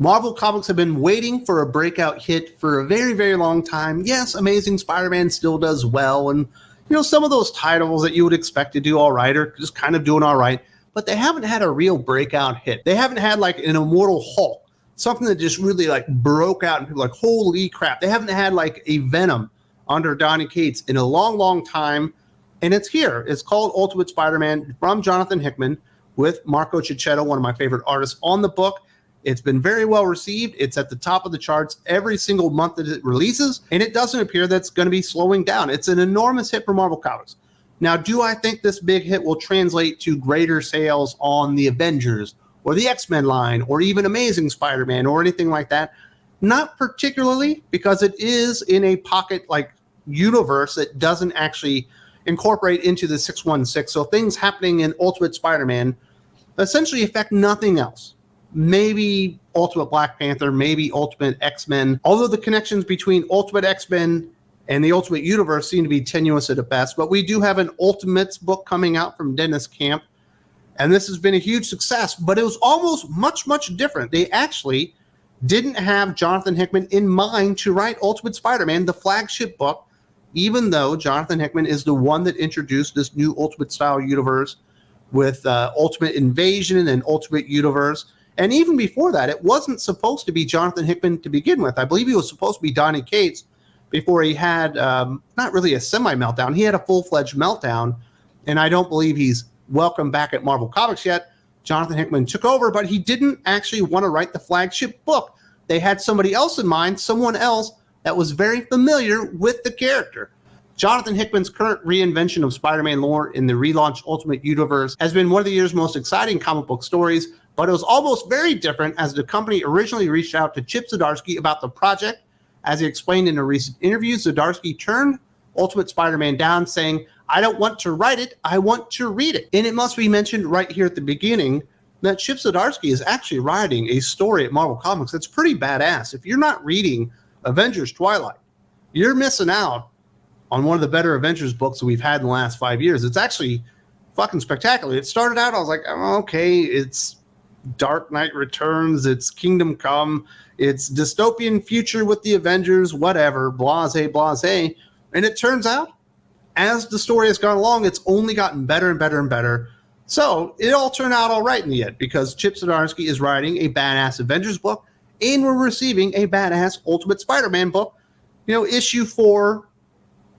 Marvel Comics have been waiting for a breakout hit for a very, very long time. Yes, Amazing Spider-Man still does well, and some of those titles that you would expect to do all right are just kind of doing all right, but they haven't had a real breakout hit. They haven't had like an Immortal Hulk, something that just really like broke out and people are like, holy crap. They haven't had like a Venom under Donny Cates in a long, long time, and it's here. It's called Ultimate Spider-Man from Jonathan Hickman with Marco Checchetto, one of my favorite artists on the book. It's been very well received. It's at the top of the charts every single month that it releases, and it doesn't appear that's going to be slowing down. It's an enormous hit for Marvel Comics. Now, do I think this big hit will translate to greater sales on the Avengers or the X-Men line or even Amazing Spider-Man or anything like that? Not particularly, because it is in a pocket like universe that doesn't actually incorporate into the 616. So things happening in Ultimate Spider-Man essentially affect nothing else. Maybe Ultimate Black Panther, maybe Ultimate X-Men, although the connections between Ultimate X-Men and the Ultimate Universe seem to be tenuous at best. But we do have an Ultimates book coming out from Dennis Camp, and this has been a huge success, but it was almost much, much different. They actually didn't have Jonathan Hickman in mind to write Ultimate Spider-Man, the flagship book, even though Jonathan Hickman is the one that introduced this new Ultimate style universe with Ultimate Invasion and Ultimate Universe. And even before that, it wasn't supposed to be Jonathan Hickman to begin with. I believe he was supposed to be Donny Cates before he had not really a semi-meltdown. He had a full-fledged meltdown, and I don't believe he's welcome back at Marvel Comics yet. Jonathan Hickman took over, but he didn't actually want to write the flagship book. They had somebody else in mind, someone else that was very familiar with the character. Jonathan Hickman's current reinvention of Spider-Man lore in the relaunched Ultimate Universe has been one of the year's most exciting comic book stories, but it was almost very different as the company originally reached out to Chip Zdarsky about the project. As he explained in a recent interview, Zdarsky turned Ultimate Spider-Man down, saying, "I don't want to write it, I want to read it." And it must be mentioned right here at the beginning that Chip Zdarsky is actually writing a story at Marvel Comics that's pretty badass. If you're not reading Avengers Twilight, you're missing out on one of the better Avengers books that we've had in the last 5 years. It's actually fucking spectacular. It started out, I was like, oh, okay, it's Dark Knight Returns, it's Kingdom Come, it's dystopian future with the Avengers, whatever, blase, blase. And it turns out, as the story has gone along, it's only gotten better and better and better. So it all turned out all right in the end, because Chip Zdarsky is writing a badass Avengers book, and we're receiving a badass Ultimate Spider-Man book, issue 4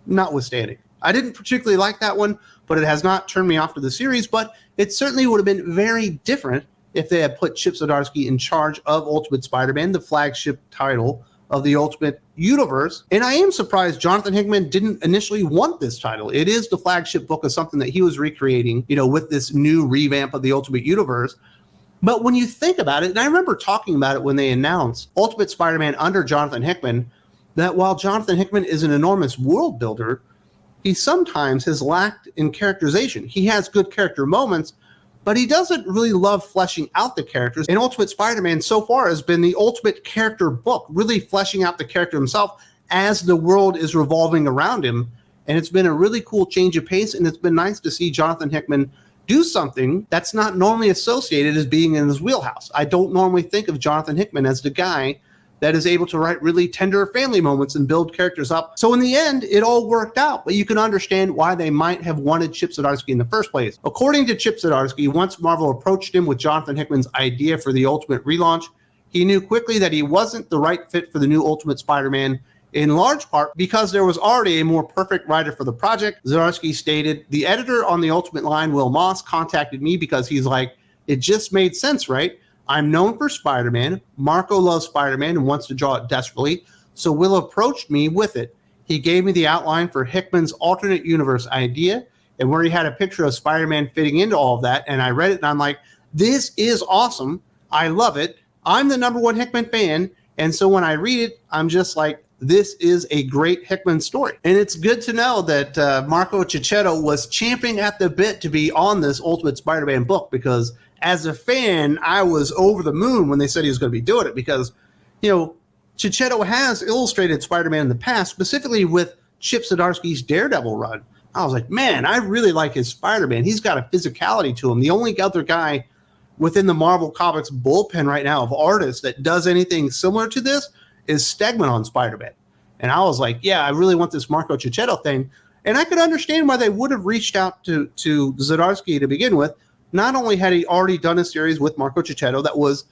notwithstanding. I didn't particularly like that one, but it has not turned me off to the series, but it certainly would have been very different if they had put Chip Zdarsky in charge of Ultimate Spider-Man, the flagship title of the Ultimate Universe. And I am surprised Jonathan Hickman didn't initially want this title. It is the flagship book of something that he was recreating, with this new revamp of the Ultimate Universe. But when you think about it, and I remember talking about it when they announced Ultimate Spider-Man under Jonathan Hickman, that while Jonathan Hickman is an enormous world builder, he sometimes has lacked in characterization. He has good character moments, but he doesn't really love fleshing out the characters. And Ultimate Spider-Man so far has been the ultimate character book, really fleshing out the character himself as the world is revolving around him. And it's been a really cool change of pace, and it's been nice to see Jonathan Hickman do something that's not normally associated as being in his wheelhouse. I don't normally think of Jonathan Hickman as the guy that is able to write really tender family moments and build characters up. So in the end, it all worked out, but you can understand why they might have wanted Chip Zdarsky in the first place. According to Chip Zdarsky, once Marvel approached him with Jonathan Hickman's idea for the Ultimate relaunch, he knew quickly that he wasn't the right fit for the new Ultimate Spider-Man, in large part because there was already a more perfect writer for the project. Zdarsky stated, "The editor on the Ultimate line, Will Moss, contacted me because he's like, it just made sense, right? I'm known for Spider-Man. Marco loves Spider-Man and wants to draw it desperately, so Will approached me with it. He gave me the outline for Hickman's alternate universe idea, and where he had a picture of Spider-Man fitting into all of that, and I read it, and I'm like, this is awesome. I love it. I'm the #1 Hickman fan, and so when I read it, I'm just like, this is a great Hickman story." And it's good to know that Marco Checchetto was champing at the bit to be on this Ultimate Spider-Man book, because as a fan, I was over the moon when they said he was going to be doing it, because, Checchetto has illustrated Spider-Man in the past, specifically with Chip Zdarsky's Daredevil run. I was like, man, I really like his Spider-Man. He's got a physicality to him. The only other guy within the Marvel Comics bullpen right now of artists that does anything similar to this is Stegman on Spider-Man. And I was like, yeah, I really want this Marco Checchetto thing. And I could understand why they would have reached out to Zdarsky to begin with. Not only had he already done a series with Marco Checchetto that was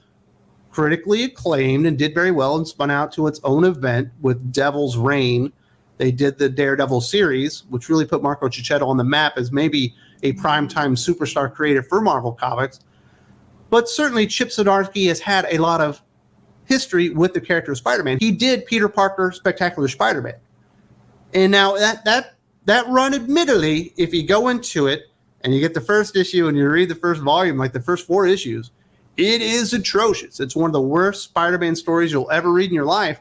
critically acclaimed and did very well and spun out to its own event with Devil's Reign. They did the Daredevil series, which really put Marco Checchetto on the map as maybe a primetime superstar creator for Marvel Comics. But certainly Chip Zdarsky has had a lot of history with the character of Spider-Man. He did Peter Parker Spectacular Spider-Man. And now that run, admittedly, if you go into it and you get the first issue and you read the first volume, like the first 4 issues, it is atrocious. It's one of the worst Spider-Man stories you'll ever read in your life.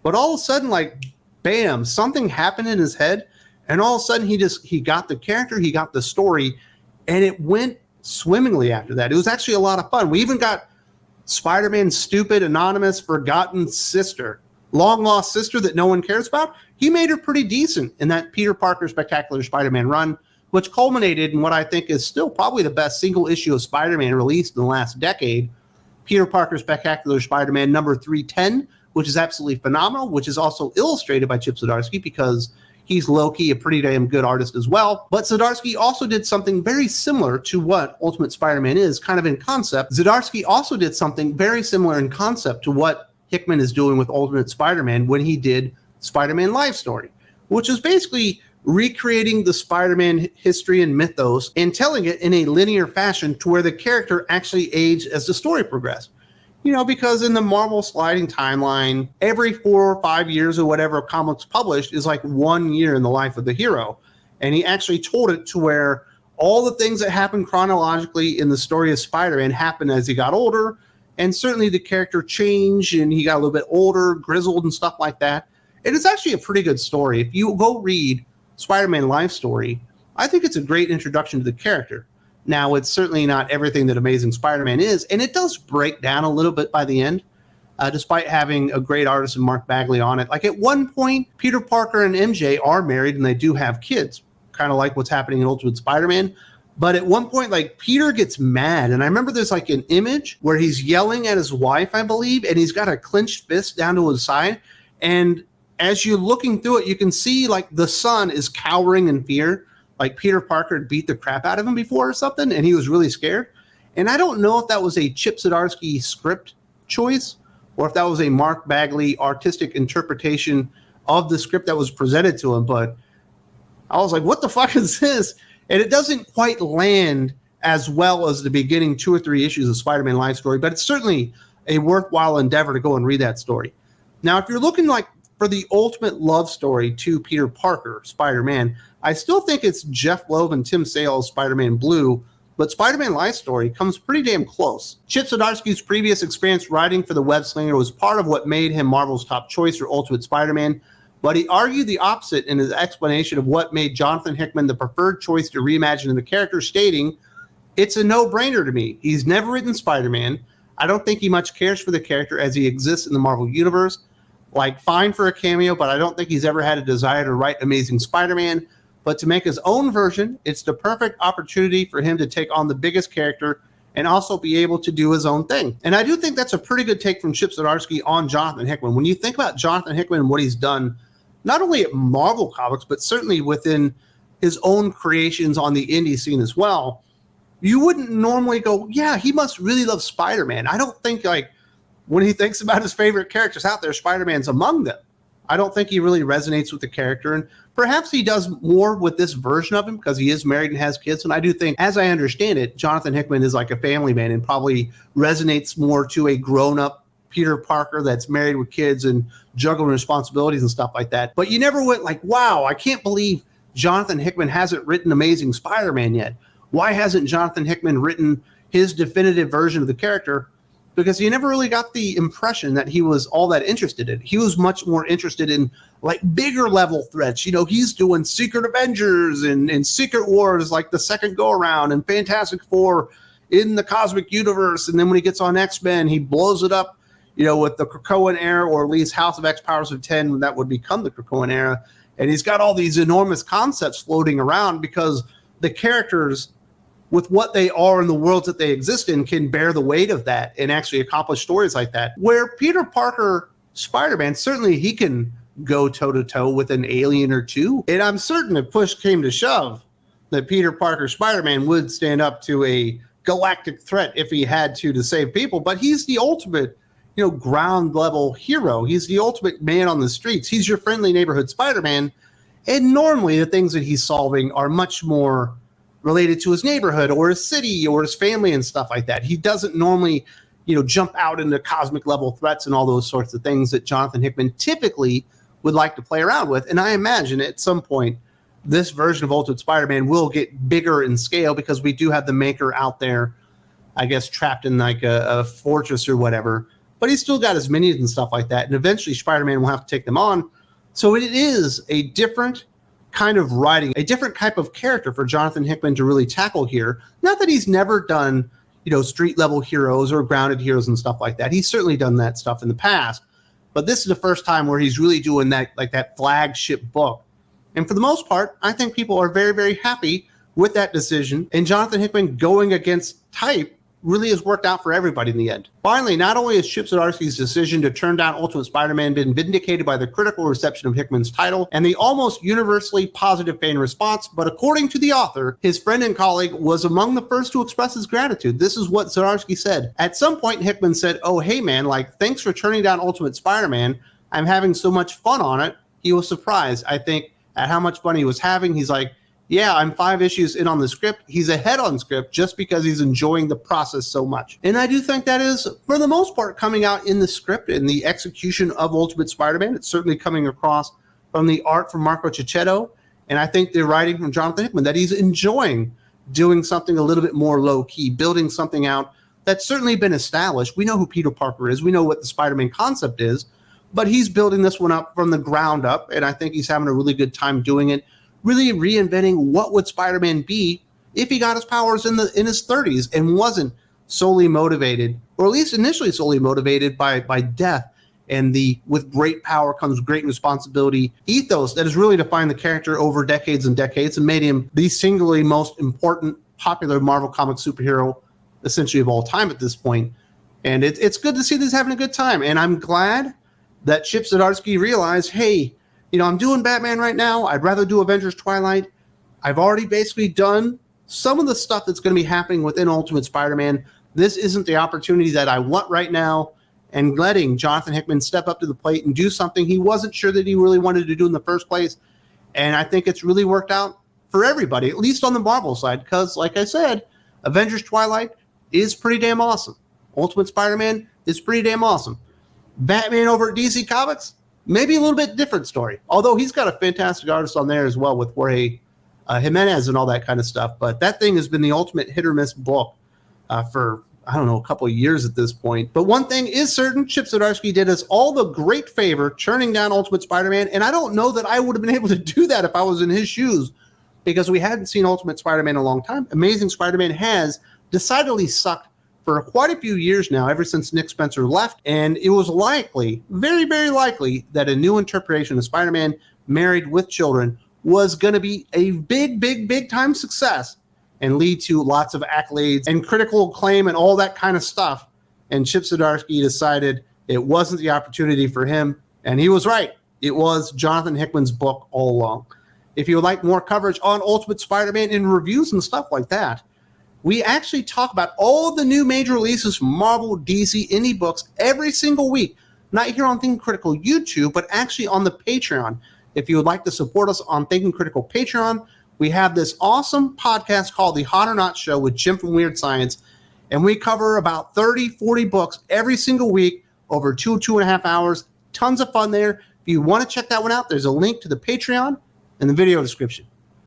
But all of a sudden, like, bam, something happened in his head. And all of a sudden, he got the character, he got the story, and it went swimmingly after that. It was actually a lot of fun. We even got Spider-Man's stupid, anonymous, forgotten sister, long-lost sister that no one cares about. He made her pretty decent in that Peter Parker Spectacular Spider-Man run, which culminated in what I think is still probably the best single issue of Spider-Man released in the last decade, Peter Parker Spectacular Spider-Man number 310, which is absolutely phenomenal, which is also illustrated by Chip Zdarsky because he's low-key a pretty damn good artist as well. But Zdarsky also did something very similar to what Ultimate Spider-Man is, kind of in concept. Zdarsky also did something very similar in concept to what Hickman is doing with Ultimate Spider-Man when he did Spider-Man Life Story, which is basically recreating the Spider-Man history and mythos and telling it in a linear fashion to where the character actually aged as the story progressed. You know, because in the Marvel sliding timeline, every 4 or 5 years or whatever comics published is like 1 year in the life of the hero. And he actually told it to where all the things that happened chronologically in the story of Spider-Man happened as he got older. And certainly the character changed and he got a little bit older, grizzled and stuff like that. And it's actually a pretty good story. If you go read Spider-Man Life Story, I think it's a great introduction to the character. Now, it's certainly not everything that Amazing Spider-Man is, and it does break down a little bit by the end, despite having a great artist in Mark Bagley on it. Like, at one point, Peter Parker and MJ are married, and they do have kids, kind of like what's happening in Ultimate Spider-Man. But at one point, like, Peter gets mad, and I remember there's, like, an image where he's yelling at his wife, I believe, and he's got a clenched fist down to his side, and as you're looking through it, you can see, like, the son is cowering in fear. Like Peter Parker had beat the crap out of him before or something, and he was really scared. And I don't know if that was a Chip Zdarsky script choice or if that was a Mark Bagley artistic interpretation of the script that was presented to him. But I was like, what the fuck is this? And it doesn't quite land as well as the beginning 2 or 3 issues of Spider-Man Life Story, but it's certainly a worthwhile endeavor to go and read that story. Now, if you're looking like for the ultimate love story to Peter Parker, Spider-Man, I still think it's Jeff Loeb and Tim Sale's Spider-Man Blue, but Spider-Man Life Story comes pretty damn close. Chip Zdarsky's previous experience writing for the web slinger was part of what made him Marvel's top choice for Ultimate Spider-Man, but he argued the opposite in his explanation of what made Jonathan Hickman the preferred choice to reimagine the character, stating, "It's a no-brainer to me. He's never written Spider-Man. I don't think he much cares for the character as he exists in the Marvel Universe. Like, fine for a cameo, but I don't think he's ever had a desire to write Amazing Spider-Man. But to make his own version, it's the perfect opportunity for him to take on the biggest character and also be able to do his own thing." And I do think that's a pretty good take from Chip Zdarsky on Jonathan Hickman. When you think about Jonathan Hickman and what he's done, not only at Marvel Comics, but certainly within his own creations on the indie scene as well, you wouldn't normally go, yeah, he must really love Spider-Man. I don't think, like, when he thinks about his favorite characters out there, Spider-Man's among them. I don't think he really resonates with the character, and perhaps he does more with this version of him because he is married and has kids. And I do think, as I understand it, Jonathan Hickman is like a family man and probably resonates more to a grown-up Peter Parker that's married with kids and juggling responsibilities and stuff like that. But you never went like, wow, I can't believe Jonathan Hickman hasn't written Amazing Spider-Man yet. Why hasn't Jonathan Hickman written his definitive version of the character? Because you never really got the impression that he was all that interested in. He was much more interested in, like, bigger level threats. You know, he's doing Secret Avengers and Secret Wars, like the second go around, and Fantastic Four in the cosmic universe. And then when he gets on X-Men, he blows it up, you know, with the Krakoan era, or at least House of X Powers of 10, when that would become the Krakoan era. And he's got all these enormous concepts floating around because the characters with what they are in the worlds that they exist in can bear the weight of that and actually accomplish stories like that. Where Peter Parker Spider-Man, certainly he can go toe-to-toe with an alien or two. And I'm certain if push came to shove that Peter Parker Spider-Man would stand up to a galactic threat if he had to save people. But he's the ultimate, ground level hero. He's the ultimate man on the streets. He's your friendly neighborhood Spider-Man. And normally the things that he's solving are much more related to his neighborhood or his city or his family and stuff like that. He doesn't normally, jump out into cosmic level threats and all those sorts of things that Jonathan Hickman typically would like to play around with. And I imagine at some point, this version of Ultimate Spider-Man will get bigger in scale because we do have the Maker out there, I guess, trapped in like a fortress or whatever. But he's still got his minions and stuff like that. And eventually Spider-Man will have to take them on. So it is a different kind of writing, a different type of character for Jonathan Hickman to really tackle here. Not that he's never done, street level heroes or grounded heroes and stuff like that. He's certainly done that stuff in the past, but this is the first time where he's really doing that, like that flagship book. And for the most part, I think people are very, very happy with that decision. And Jonathan Hickman going against type really has worked out for everybody in the end. Finally, not only has Chip Zdarsky's decision to turn down Ultimate Spider-Man been vindicated by the critical reception of Hickman's title and the almost universally positive fan response, but according to the author, his friend and colleague was among the first to express his gratitude. This is what Zdarsky said. At some point, Hickman said, "Oh, hey man, thanks for turning down Ultimate Spider-Man. I'm having so much fun on it." He was surprised, I think, at how much fun he was having. He's like, yeah, I'm 5 issues in on the script. He's ahead on script just because he's enjoying the process so much. And I do think that is, for the most part, coming out in the script and the execution of Ultimate Spider-Man. It's certainly coming across from the art from Marco Checchetto. And I think the writing from Jonathan Hickman, that he's enjoying doing something a little bit more low-key, building something out that's certainly been established. We know who Peter Parker is. We know what the Spider-Man concept is. But he's building this one up from the ground up. And I think he's having a really good time doing it. Really reinventing what would Spider-Man be if he got his powers in his 30s and wasn't solely motivated, or at least initially solely motivated by death and the with great power comes great responsibility ethos that has really defined the character over decades and decades and made him the singularly most important popular Marvel comic superhero essentially of all time at this point. And it's good to see this having a good time. And I'm glad that Chip Zdarsky realized, hey, I'm doing Batman right now. I'd rather do Avengers Twilight. I've already basically done some of the stuff that's going to be happening within Ultimate Spider-Man. This isn't the opportunity that I want right now. And letting Jonathan Hickman step up to the plate and do something he wasn't sure that he really wanted to do in the first place. And I think it's really worked out for everybody, at least on the Marvel side. Because, like I said, Avengers Twilight is pretty damn awesome. Ultimate Spider-Man is pretty damn awesome. Batman over at DC Comics, maybe a little bit different story, although he's got a fantastic artist on there as well with Jorge Jimenez and all that kind of stuff. But that thing has been the ultimate hit or miss book for, I don't know, a couple of years at this point. But one thing is certain, Chip Zdarsky did us all the great favor turning down Ultimate Spider-Man, and I don't know that I would have been able to do that if I was in his shoes, because we hadn't seen Ultimate Spider-Man in a long time. Amazing Spider-Man has decidedly sucked for quite a few years now, ever since Nick Spencer left, and it was likely, very, very likely, that a new interpretation of Spider-Man married with children was going to be a big, big, big time success and lead to lots of accolades and critical acclaim and all that kind of stuff. And Chip Zdarsky decided it wasn't the opportunity for him, and he was right. It was Jonathan Hickman's book all along. If you would like more coverage on Ultimate Spider-Man and reviews and stuff like that, we actually talk about all the new major releases from Marvel, DC, indie books every single week. Not here on Thinking Critical YouTube, but actually on the Patreon. If you would like to support us on Thinking Critical Patreon, we have this awesome podcast called The Hot or Not Show with Jim from Weird Science. And we cover about 30, 40 books every single week over 2.5 hours. Tons of fun there. If you want to check that one out, there's a link to the Patreon in the video description.